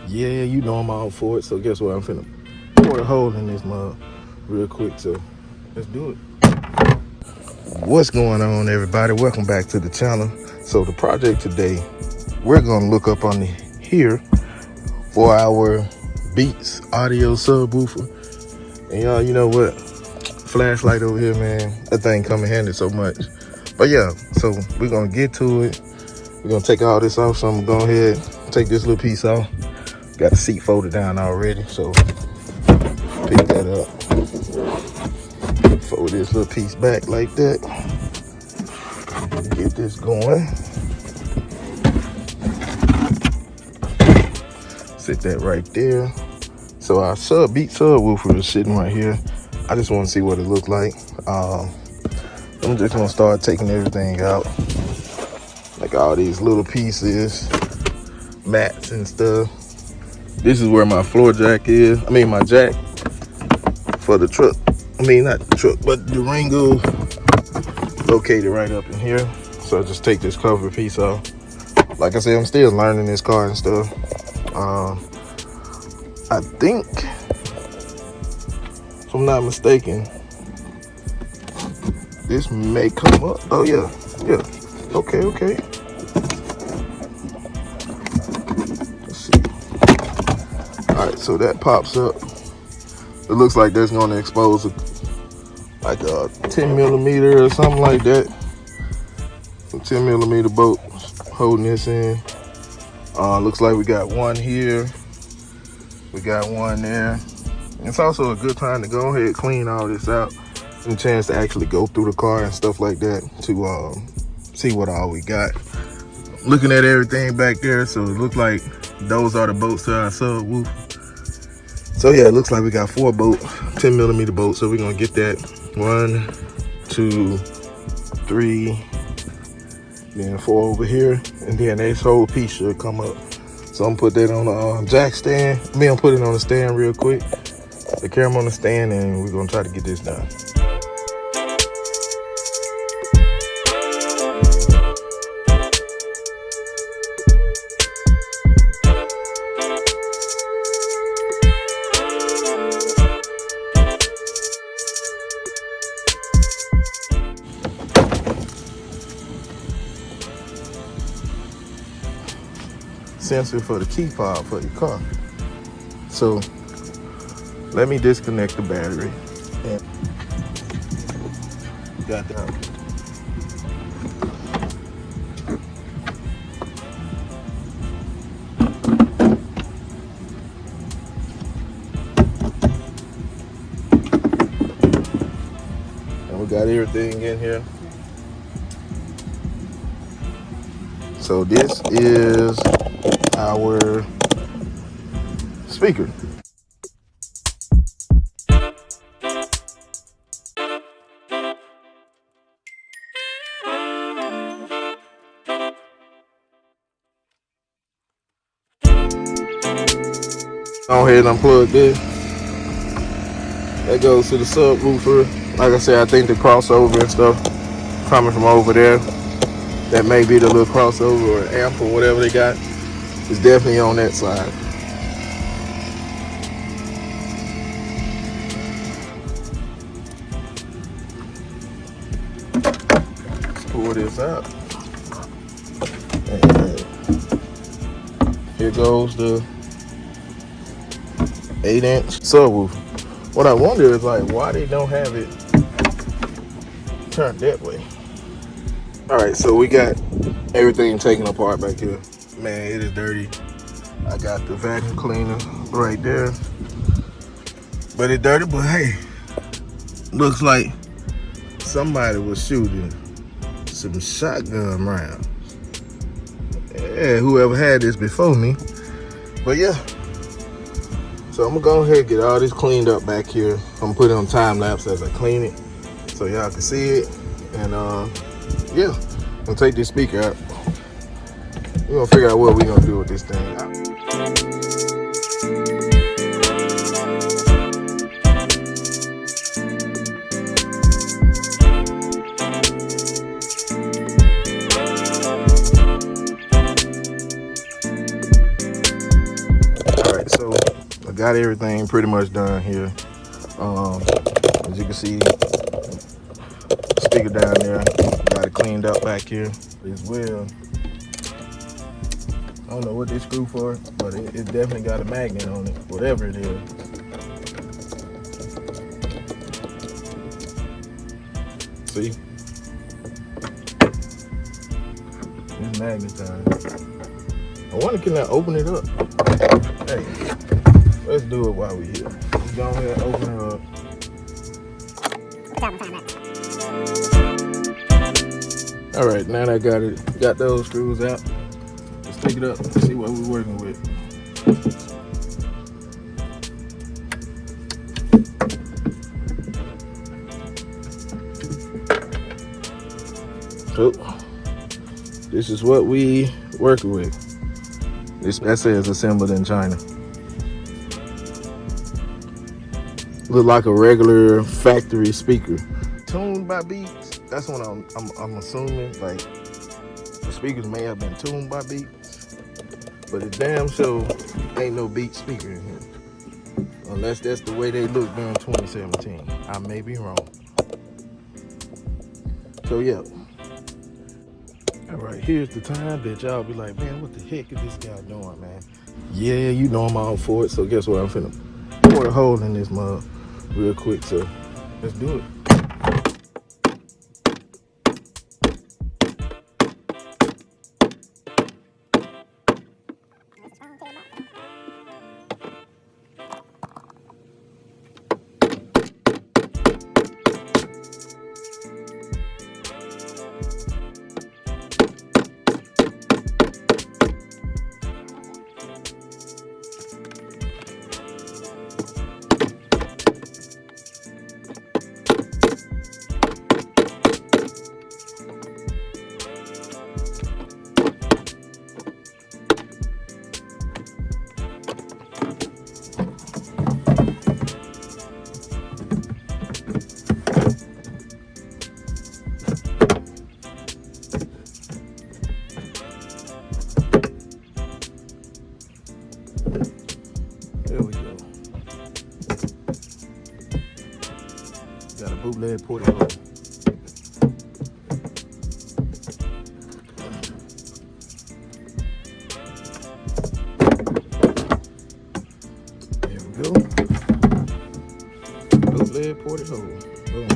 Yeah, you know I'm all for it. So guess what? I'm finna pour a hole in this mug real quick. So let's do it. What's going on, everybody? Welcome back to the channel. So the project today, we're gonna look up on here for our Beats audio subwoofer. And y'all, you know what? Flashlight over here, man. That thing come in handy so much. But yeah, so we're gonna get to it. We're gonna take all this off. So I'm gonna go ahead and take this little piece off. Got the seat folded down already, so pick that up. Fold this little piece back like that. Get this going. Sit that right there. So our Beat subwoofer is sitting right here. I just want to see what it looks like. I'm just gonna start taking everything out, like all these little pieces, mats and stuff. This is where my floor jack is. I mean my jack for the truck. I mean not the truck, but the Durango, located right up in here. So I just take this cover piece off. Like I said, I'm still learning this car and stuff. I think, if I'm not mistaken, this may come up. Oh yeah, yeah. Okay. Let's see. All right, so that pops up. It looks like that's going to expose like a 10 millimeter or something like that. Some 10 millimeter bolt holding this in. Looks like we got one here. We got one there. It's also a good time to go ahead and clean all this out. And a chance to actually go through the car and stuff like that to see what all we got. Looking at everything back there, so it looks like those are the bolts to our subwoofer. So yeah, it looks like we got 4 bolts, 10 millimeter bolts. So we're gonna get that 1, 2, 3, then 4 over here, and then this whole piece should come up. So I'm gonna put that on the jack stand. I'm put it on the stand real quick. The camera on the stand, and we're gonna try to get this done. Sensor for the key fob for your car. So let me disconnect the battery. And got that. And we got everything in here. So this is our speaker. Go ahead and unplug this. That goes to the subwoofer. Like I said, I think the crossover and stuff coming from over there, that may be the little crossover or amp or whatever they got, is definitely on that side. Let's pull this out. And here goes the 8-inch subwoofer. What I wonder is like why they don't have it turned that way. All right, so we got everything taken apart back here. Man, it is dirty. I got the vacuum cleaner right there. But it's dirty, but hey, looks like somebody was shooting some shotgun rounds. Yeah, whoever had this before me. But yeah. So I'm gonna go ahead and get all this cleaned up back here. I'm gonna put it on time lapse as I clean it so y'all can see it. And yeah, I'm gonna take this speaker out. We're gonna figure out what we're gonna do with this thing. got everything pretty much done here. As you can see, speaker down there, got it cleaned up back here as well. I don't know what they screw for, but it definitely got a magnet on it, whatever it is. See? It's magnetized. I wonder, can I open it up? Hey, let's do it while we're here. Let's go ahead and open it up. All right, now that I got those screws out. Let's take it up and see what we're working with. So, this is what we working with. That says assembled in China. Look like a regular factory speaker. Tuned by Beats. That's what I'm assuming. Like, the speakers may have been tuned by Beats, but it damn sure ain't no Beats speaker in here. Unless that's the way they look during 2017. I may be wrong. So yeah. All right, here's the time that y'all be like, man, what the heck is this guy doing, man? Yeah, you know I'm all for it. So guess what? I'm finna pour a hole in this mug real quick. So let's do it. There we go. Got a bootleg ported hole. There we go. Bootleg ported hole. Boom.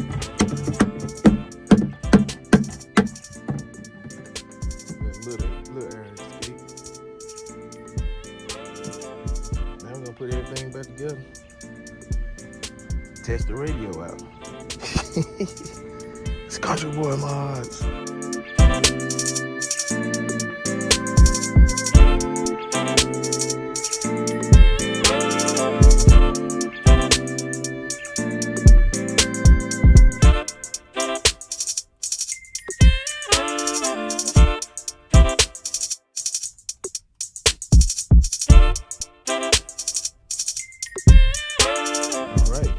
Little air escape. Now we're gonna put everything back together. Test the radio out. It's CountryBoyModz.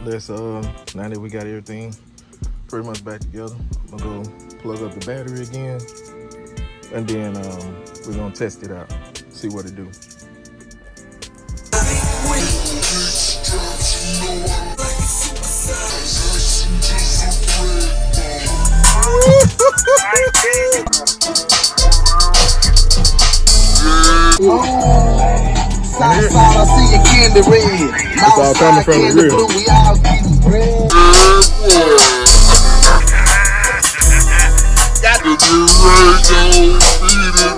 Let's now that we got everything pretty much back together, I'm gonna go plug up the battery again, and then we're gonna test it out, see what it do. Southside, I see your candy red. It's all coming from the rear. We all getting red. Got the Durango, beat it down,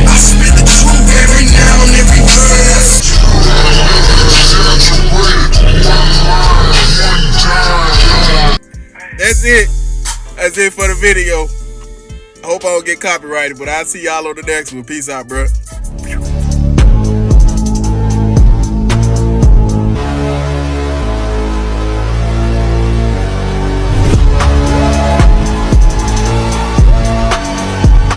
I spit the truth every now and every then. That's it. That's it for the video. I hope I don't get copyrighted, but I'll see y'all on the next one. Peace out, bro.